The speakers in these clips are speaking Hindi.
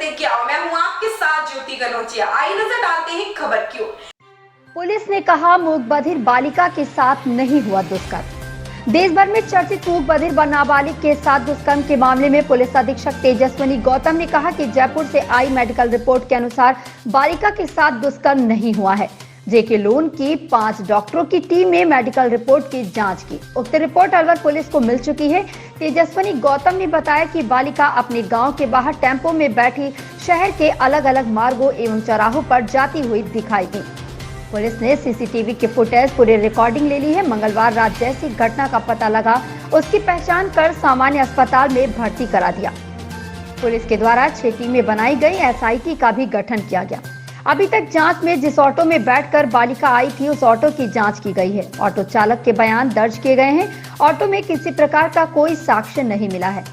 लेके आओ। मैं हूँ आपके साथ ज्योति कनौजिया। आई नजर डालते हैं खबर की ओर। पुलिस ने कहा मूक बधिर बालिका के साथ नहीं हुआ दुष्कर्म। देश भर में चर्चित मूक बधिर नाबालिग के साथ दुष्कर्म के मामले में पुलिस अधीक्षक तेजस्विनी गौतम ने कहा कि जयपुर से आई मेडिकल रिपोर्ट के अनुसार बालिका के साथ दुष्कर्म नहीं हुआ है। जेके लोन की 5 डॉक्टरों की टीम ने मेडिकल रिपोर्ट की जांच की। उक्त रिपोर्ट अलवर पुलिस को मिल चुकी है। तेजस्विनी गौतम ने बताया कि बालिका अपने गांव के बाहर टेंपो में बैठी शहर के अलग अलग मार्गों एवं चौराहों पर जाती हुई दिखाई दी। पुलिस ने सीसीटीवी के फुटेज पूरी रिकॉर्डिंग ले ली है। मंगलवार रात जैसी घटना का पता लगा, उसकी पहचान कर सामान्य अस्पताल में भर्ती करा दिया। पुलिस के द्वारा 6 टीमें बनाई गई। एसआईटी का भी गठन किया गया। अभी तक जांच में जिस ऑटो में बैठकर बालिका आई थी उस ऑटो की जांच की गई है। ऑटो चालक के बयान दर्ज किए गए हैं। ऑटो में किसी प्रकार का कोई साक्ष्य नहीं मिला है।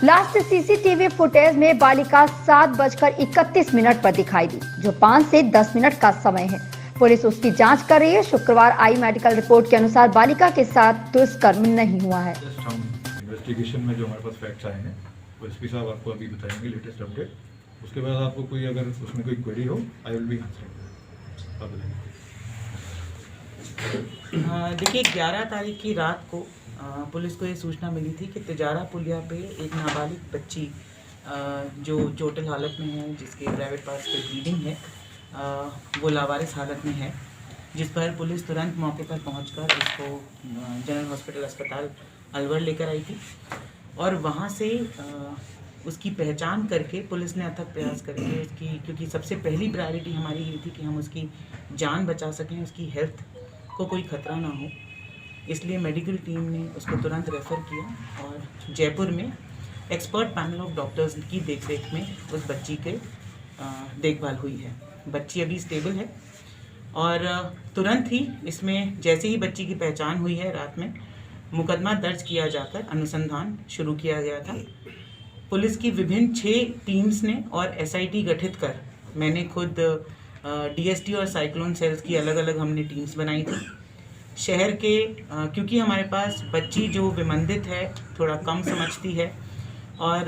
लास्ट सीसीटीवी फुटेज में बालिका 7:31 पर दिखाई दी, जो 5 से 10 मिनट का समय है। पुलिस उसकी जांच कर रही है। शुक्रवार आई मेडिकल रिपोर्ट के अनुसार बालिका के साथ दुष्कर्म नहीं हुआ है। हम इन्वेस्टिगेशन में जो हमारे पास फैक्ट्स आए हैं वो एसपी साहब आपको अभी बताएंगे लेटेस्ट अपडेट। उसके बाद आपको कोई अगर उसमें कोई क्वेरी हो आई विल बी आंसरिंग। देखिए 11 तारीख की रात को पुलिस को ये सूचना मिली थी कि तिजारा पुलिया पे एक नाबालिग बच्ची जो चोटिल हालत में है, जिसके प्राइवेट पार्ट्स पे ब्लीडिंग है, वो लावारिस हालत में है, जिस पर पुलिस तुरंत मौके पर पहुंचकर उसको जनरल हॉस्पिटल अस्पताल अलवर लेकर आई थी। और वहां से उसकी पहचान करके पुलिस ने अथक प्रयास करके उसकी, क्योंकि सबसे पहली प्रायोरिटी हमारी ये थी कि हम उसकी जान बचा सकें, उसकी हेल्थ को कोई खतरा ना हो, इसलिए मेडिकल टीम ने उसको तुरंत रेफ़र किया और जयपुर में एक्सपर्ट पैनल ऑफ डॉक्टर्स की देखरेख में उस बच्ची के देखभाल हुई है। बच्ची अभी स्टेबल है और तुरंत ही इसमें जैसे ही बच्ची की पहचान हुई है रात में मुकदमा दर्ज किया जाकर अनुसंधान शुरू किया गया था। पुलिस की विभिन्न 6 टीम्स ने और एसआईटी गठित कर, मैंने खुद डीएसटी और साइक्लोन सेल्स की अलग अलग हमने टीम्स बनाई थी। शहर के क्योंकि हमारे पास बच्ची जो विमंदित है, थोड़ा कम समझती है और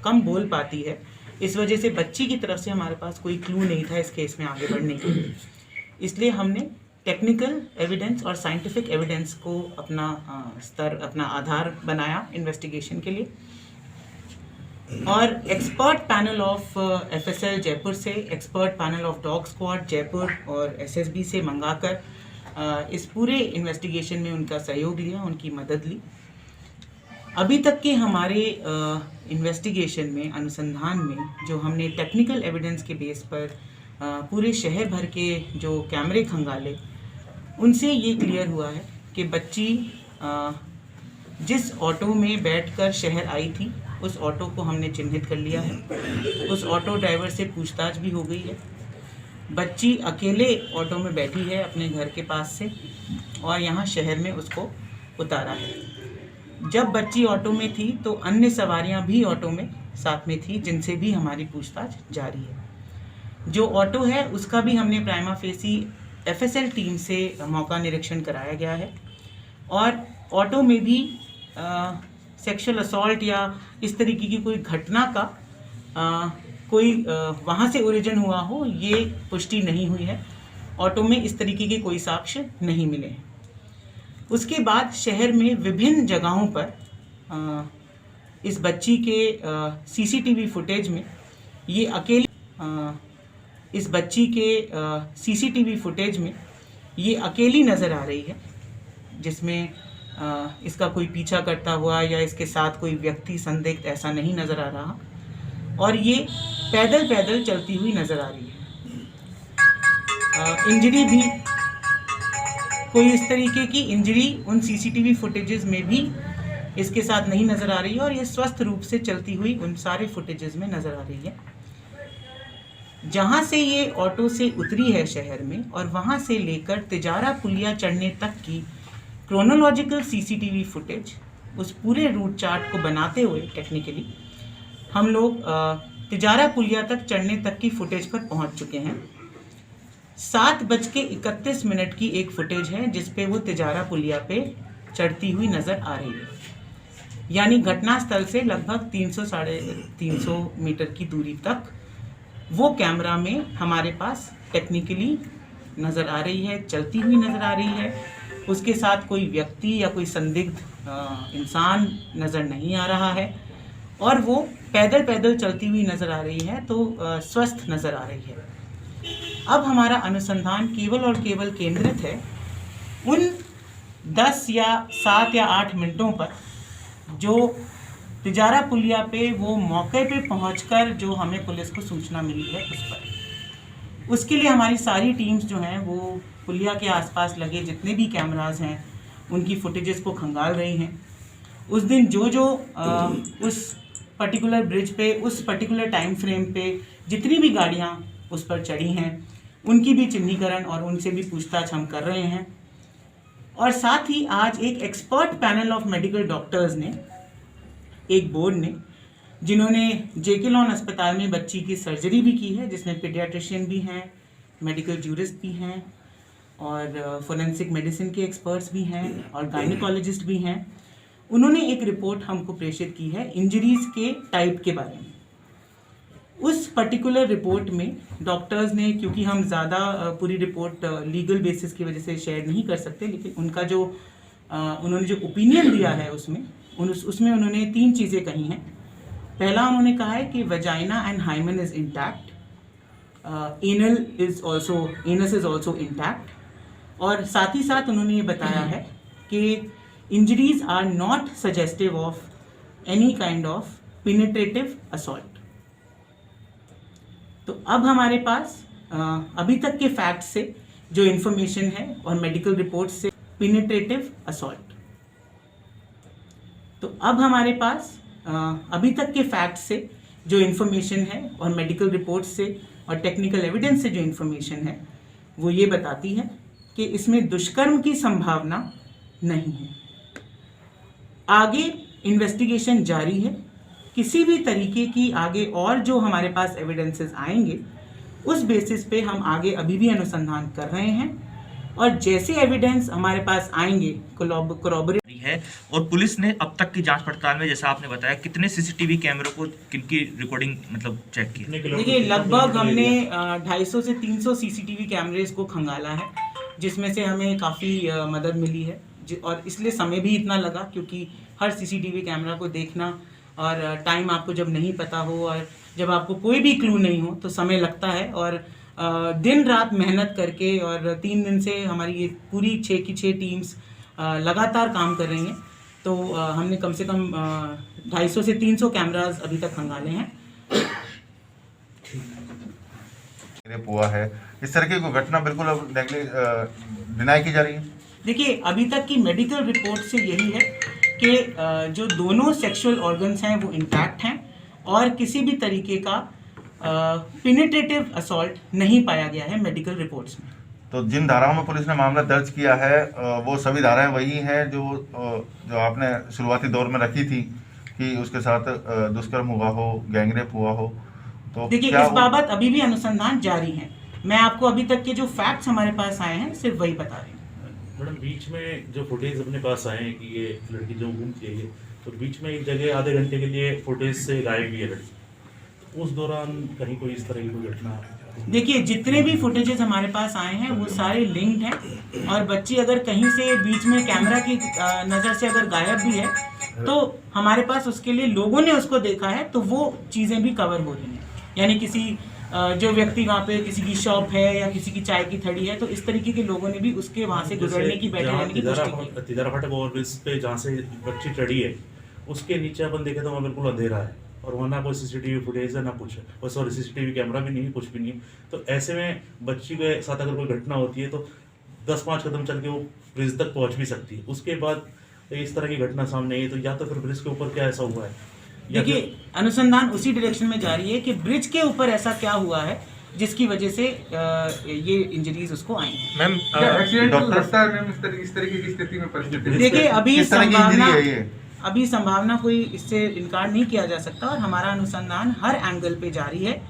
कम बोल पाती है, इस वजह से बच्ची की तरफ से हमारे पास कोई क्लू नहीं था इस केस में आगे बढ़ने के लिए। इसलिए हमने टेक्निकल एविडेंस और साइंटिफिक एविडेंस को अपना स्तर, अपना आधार बनाया इन्वेस्टिगेशन के लिए। और expert panel of FSL Jaipur से, expert panel of dog squad Jaipur और एसएसबी से मंगाकर इस पूरे इन्वेस्टिगेशन में उनका सहयोग लिया, उनकी मदद ली। अभी तक के हमारे इन्वेस्टिगेशन में, अनुसंधान में, जो हमने टेक्निकल एविडेंस के बेस पर पूरे शहर भर के जो कैमरे खंगाले, उनसे ये क्लियर हुआ है कि बच्ची जिस ऑटो में बैठकर शहर आई थी उस ऑटो को हमने चिन्हित कर लिया है। उस ऑटो ड्राइवर से पूछताछ भी हो गई है। बच्ची अकेले ऑटो में बैठी है अपने घर के पास से और यहाँ शहर में उसको उतारा है। जब बच्ची ऑटो में थी तो अन्य सवारियाँ भी ऑटो में साथ में थी, जिनसे भी हमारी पूछताछ जारी है। जो ऑटो है उसका भी हमने प्राइमा फेसी एफएसएल टीम से मौका निरीक्षण कराया गया है और ऑटो में भी सेक्सुअल असॉल्ट या इस तरीके की कोई घटना का कोई वहाँ से ओरिजिन हुआ हो, ये पुष्टि नहीं हुई है। ऑटो में इस तरीके के कोई साक्ष्य नहीं मिले हैं। उसके बाद शहर में विभिन्न जगहों पर इस बच्ची के सीसीटीवी फुटेज में ये अकेली इस बच्ची के सीसीटीवी फुटेज में ये अकेली नज़र आ रही है, जिसमें इसका कोई पीछा करता हुआ या इसके साथ कोई व्यक्ति संदिग्ध ऐसा नहीं नज़र आ रहा और ये पैदल पैदल चलती हुई नज़र आ रही है। इंजरी भी, कोई इस तरीके की इंजरी उन सीसीटीवी फुटेजेस में भी इसके साथ नहीं नज़र आ रही है और ये स्वस्थ रूप से चलती हुई उन सारे फुटेजेस में नज़र आ रही है। जहाँ से ये ऑटो से उतरी है शहर में और वहाँ से लेकर तिजारा पुलिया चढ़ने तक की क्रोनोलॉजिकल सीसीटीवी फुटेज, उस पूरे रूट चार्ट को बनाते हुए टेक्निकली हम लोग तिजारा पुलिया तक चढ़ने तक की फुटेज पर पहुंच चुके हैं। 7:31 की एक फुटेज है जिस पे वो तिजारा पुलिया पे चढ़ती हुई नज़र आ रही है। यानी घटनास्थल से लगभग 300 साढ़े 300 मीटर की दूरी तक वो कैमरा में हमारे पास टेक्निकली नज़र आ रही है, चलती हुई नज़र आ रही है। उसके साथ कोई व्यक्ति या कोई संदिग्ध इंसान नज़र नहीं आ रहा है और वो पैदल पैदल चलती हुई नज़र आ रही है, तो स्वस्थ नज़र आ रही है। अब हमारा अनुसंधान केवल और केवल केंद्रित है उन 10 या 7 या 8 मिनटों पर जो तिजारा पुलिया पे वो मौके पे पहुंचकर जो हमें पुलिस को सूचना मिली है उस पर। उसके लिए हमारी सारी टीम्स जो हैं वो पुलिया के आसपास लगे जितने भी कैमरास हैं उनकी फुटेजेस को खंगाल रही हैं। उस दिन जो उस पर्टिकुलर ब्रिज पे उस पर्टिकुलर टाइम फ्रेम पे जितनी भी गाड़ियाँ उस पर चढ़ी हैं उनकी भी चिन्हीकरण और उनसे भी पूछताछ हम कर रहे हैं। और साथ ही आज एक expert panel of medical doctors ने, एक बोर्ड ने, जिन्होंने जेके लॉन अस्पताल में बच्ची की सर्जरी भी की है, जिसमें पीडियाट्रिशियन भी हैं, मेडिकल जूरिस्ट भी हैं और फोरेंसिक मेडिसिन के एक्सपर्ट्स भी हैं और गायनिकोलॉजिस्ट भी हैं, उन्होंने एक रिपोर्ट हमको प्रेषित की है इंजरीज के टाइप के बारे में। उस पर्टिकुलर रिपोर्ट में डॉक्टर्स ने, क्योंकि हम ज़्यादा पूरी रिपोर्ट लीगल बेसिस की वजह से शेयर नहीं कर सकते, लेकिन उनका जो उन्होंने जो ओपिनियन दिया है उसमें उन्होंने 3 चीज़ें कही हैं। पहला उन्होंने कहा है कि vagina and hymen is intact, anus is also intact, और साथ ही साथ उन्होंने ये बताया है कि injuries are not suggestive of any kind of penetrative assault. तो अब हमारे पास अभी तक के फैक्ट से जो इन्फॉर्मेशन है और मेडिकल रिपोर्ट से पेनिट्रेटिव असॉल्ट, तो अब हमारे पास अभी तक के फैक्ट से जो इन्फॉर्मेशन है और मेडिकल रिपोर्ट से और टेक्निकल एविडेंस से जो इन्फॉर्मेशन है वो ये बताती है कि इसमें दुष्कर्म की संभावना नहीं है। आगे इन्वेस्टिगेशन जारी है। किसी भी तरीके की आगे और जो हमारे पास एविडेंसेस आएंगे उस बेसिस पे हम आगे अभी भी अनुसंधान कर रहे हैं और जैसे एविडेंस हमारे पास आएंगे कोलैबोरेट है। और पुलिस ने अब तक की जांच पड़ताल में, जैसा आपने बताया, कितने सीसीटीवी कैमरों को किनकी रिकॉर्डिंग मतलब चेक की? देखिए, लगभग हमने 250 से 300 सीसीटीवी कैमरेज को खंगाला है, जिसमें से हमें काफ़ी मदद मिली है और इसलिए समय भी इतना लगा क्योंकि हर सीसीटीवी कैमरा को देखना और टाइम आपको जब नहीं पता हो और जब आपको कोई भी क्लू नहीं हो तो समय लगता है। और दिन रात मेहनत करके और 3 दिन से हमारी ये पूरी 6 की 6 टीम्स लगातार काम कर रही हैं, तो हमने कम से कम 250 से 300 कैमरास अभी तक खंगाले हैं। हुआ है इस तरह की कोई घटना बिल्कुल अब डिनाई की जा रही है? देखिए, अभी तक की मेडिकल रिपोर्ट से यही है कि जो दोनों सेक्सुअल ऑर्गन्स हैं वो इंटैक्ट हैं और किसी भी तरीके का पेनिट्रेटिव असॉल्ट नहीं पाया गया है मेडिकल रिपोर्ट्स में। तो जिन धाराओं में पुलिस ने मामला दर्ज किया है वो सभी धाराएं वही हैं जो आपने शुरुआती दौर में रखी थी कि उसके साथ दुष्कर्म हुआ हो, गैंगरेप हुआ हो? तो देखिए, इस बाबत अभी भी अनुसंधान जारी है। मैं आपको अभी तक के जो फैक्ट्स हमारे पास आए हैं सिर्फ वही बता रही हूँ। मैडम, बीच में जो फुटेज अपने पास आए हैं कि ये लड़की जो घूमती है, तो बीच में एक जगह आधे घंटे के लिए फुटेज से गायब भी है लड़की, तो उस दौरान कहीं कोई इस तरह की कोई घटना? देखिए, जितने भी फुटेजेस हमारे पास आए हैं वो सारे लिंक्ड हैं और बच्ची अगर कहीं से बीच में कैमरा की नज़र से अगर गायब भी है तो हमारे पास उसके लिए लोगों ने उसको देखा है, तो वो चीज़ें भी कवर हो रही हैं। यानी किसी जो व्यक्ति वहाँ पे किसी की शॉप है या किसी की चाय की थड़ी है, तो इस तरीके के लोगों ने भी उसके वहाँ से गुजरने की, बैठे रहने की पुष्टि की। तिजारा फाटक ओवरब्रिज पे जहाँ से बच्ची चढ़ी है उसके नीचे अपन देखे तो वहाँ बिल्कुल अंधेरा है और वहाँ ना कोई सीसीटीवी फुटेज है ना कुछ है, और सॉरी सीसीटीवी कैमरा भी नहीं है, कुछ भी नहीं है। तो ऐसे में बच्ची के साथ अगर कोई घटना होती है तो 10-5 कदम चल के वो ब्रिज तक पहुँच भी सकती है। उसके बाद इस तरह की घटना सामने आई, तो या तो फिर ब्रिज के ऊपर क्या ऐसा हुआ है? देखिए, अनुसंधान उसी डायरेक्शन में जारी है कि ब्रिज के ऊपर ऐसा क्या हुआ है जिसकी वजह से ये इंजरीज उसको आई। मैम, इस तरीके की स्थिति में परिस्थिति, देखिए, अभी संभावना कोई इससे इनकार नहीं किया जा सकता और हमारा अनुसंधान हर एंगल पे जारी है।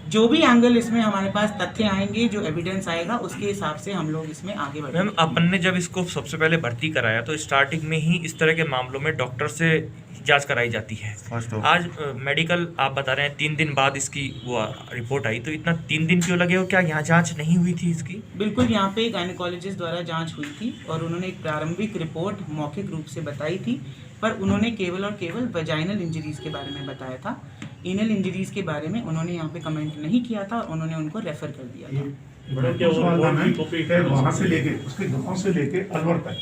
जो भी एंगल इसमें हमारे पास तथ्य आएंगे, जो एविडेंस आएगा, उसके हिसाब से हम लोग इसमें आगे बढ़ेंगे। मैम, अपन ने जब इसको सबसे पहले भर्ती कराया तो स्टार्टिंग में ही इस तरह के मामलों में डॉक्टर से जांच कराई जाती है। फर्स्ट हो आज मेडिकल आप बता रहे हैं 3 दिन बाद इसकी वो रिपोर्ट आई, तो इतना 3 दिन क्यों लगे हो? क्या यहाँ जांच नहीं हुई थी इसकी? बिल्कुल, यहाँ पे गायनेकोलॉजिस्ट द्वारा जांच हुई थी और उन्होंने एक प्रारंभिक रिपोर्ट मौखिक रूप से बताई थी, पर उन्होंने केवल और केवल वजाइनल इंजरीज के बारे में बताया था। एनल इंजरीज के बारे में उन्होंने यहाँ पे कमेंट नहीं किया था और उन्होंने उनको रेफर कर दिया था। मैडम क्या वो रिपोर्ट की कॉपी वहाँ से लेके उसके गाँव से लेके अलवर तक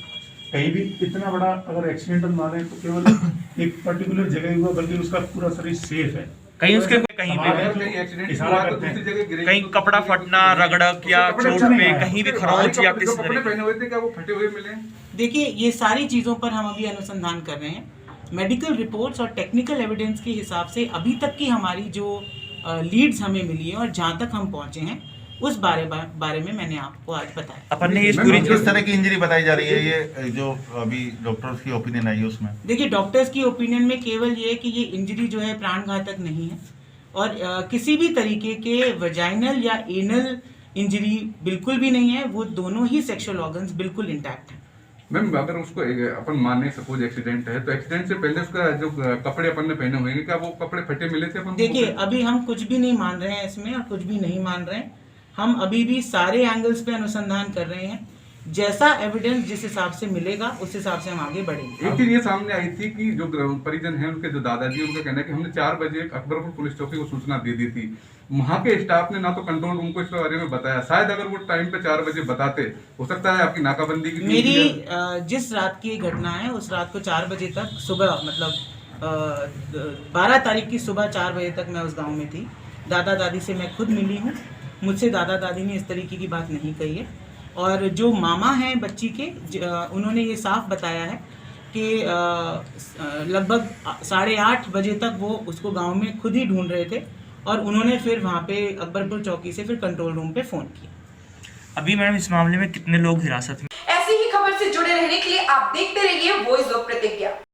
कहीं भी इतना बड़ा अगर एक्सीडेंटल मारे तो केवल एक पर्टिकुलर जगह हुआ, बल्कि उसका पूरा शरीर सेफ है। कहीं उसके कहीं अगर पे कहीं एक्सीडेंट इशारा हुआ तो करते हैं। दूसरी जगह गिरेगी। कहीं कपड़ा फटना, रगड़क या कपड़े चोट फटने पे नहीं कहीं भी फिर खरोंच या जो किसी कपड़े तरह पहने हुए थे क्या वो फटे हुए मिले? देखिए, ये सारी चीज़ों पर हम अभी अनुसंधान कर रहे हैं। मेडिकल रिपोर्ट्स और टेक्निकल एविडेंस के हिसाब से अभी तक की हमारी जो लीड्स हमें मिली है और जहाँ तक हम पहुँचे हैं उस बारे में मैंने आपको आज बताया। अपन ने इस मैम, पूरी किस तरह की इंजरी बताई जा रही है, ये जो अभी डॉक्टर्स की ओपिनियन आई है उसमें? देखिए, डॉक्टर्स की ओपिनियन में केवल ये है कि ये इंजरी जो है प्राणघातक नहीं है और किसी भी तरीके के वजाइनल या एनल इंजरी बिल्कुल भी नहीं है। वो दोनों ही सेक्सुअल ऑर्गन्स बिल्कुल इंटैक्ट हैं। मैम अगर उसको अपन माने सपोज एक्सीडेंट है तो एक्सीडेंट से पहले उसका जो कपड़े अपन ने पहने हुए हैं क्या वो कपड़े फटे मिले थे अपन को? देखिए, अभी हम कुछ भी नहीं मान रहे हैं इसमें और कुछ भी नहीं मान रहे हैं। हम अभी भी सारे एंगल्स पे अनुसंधान कर रहे हैं। जैसा एविडेंस जिस हिसाब से मिलेगा उस हिसाब से हम आगे बढ़ेंगे। एक चीज ये सामने आई थी कि जो परिजन हैं उनके जो दादाजी उनका कहना है कि हमने 4 बजे अकबरपुर पुलिस चौकी को सूचना दे दी थी। वहाँ के स्टाफ ने ना तो कंट्रोल रूम को इस बारे में बताया। शायद अगर वो टाइम पे 4 बजे बताते हो सकता है आपकी नाकाबंदी की मेरी जिस रात की घटना है उस रात को 4 बजे तक सुबह मतलब 12 तारीख की सुबह 4 बजे तक मैं उस गांव में थी। दादा दादी से मैं खुद मिली हूँ। मुझसे दादा दादी ने इस तरीके की बात नहीं कही है और जो मामा हैं बच्ची के उन्होंने ये साफ बताया है कि लगभग 8:30 बजे तक वो उसको गांव में खुद ही ढूंढ रहे थे और उन्होंने फिर वहाँ पे अकबरपुर चौकी से फिर कंट्रोल रूम पे फ़ोन किया। अभी मैडम इस मामले में कितने लोग हिरासत में? ऐसी ही खबर से जुड़े रहने के लिए आप देखते रहिए वॉइस ऑफ प्रतिज्ञा।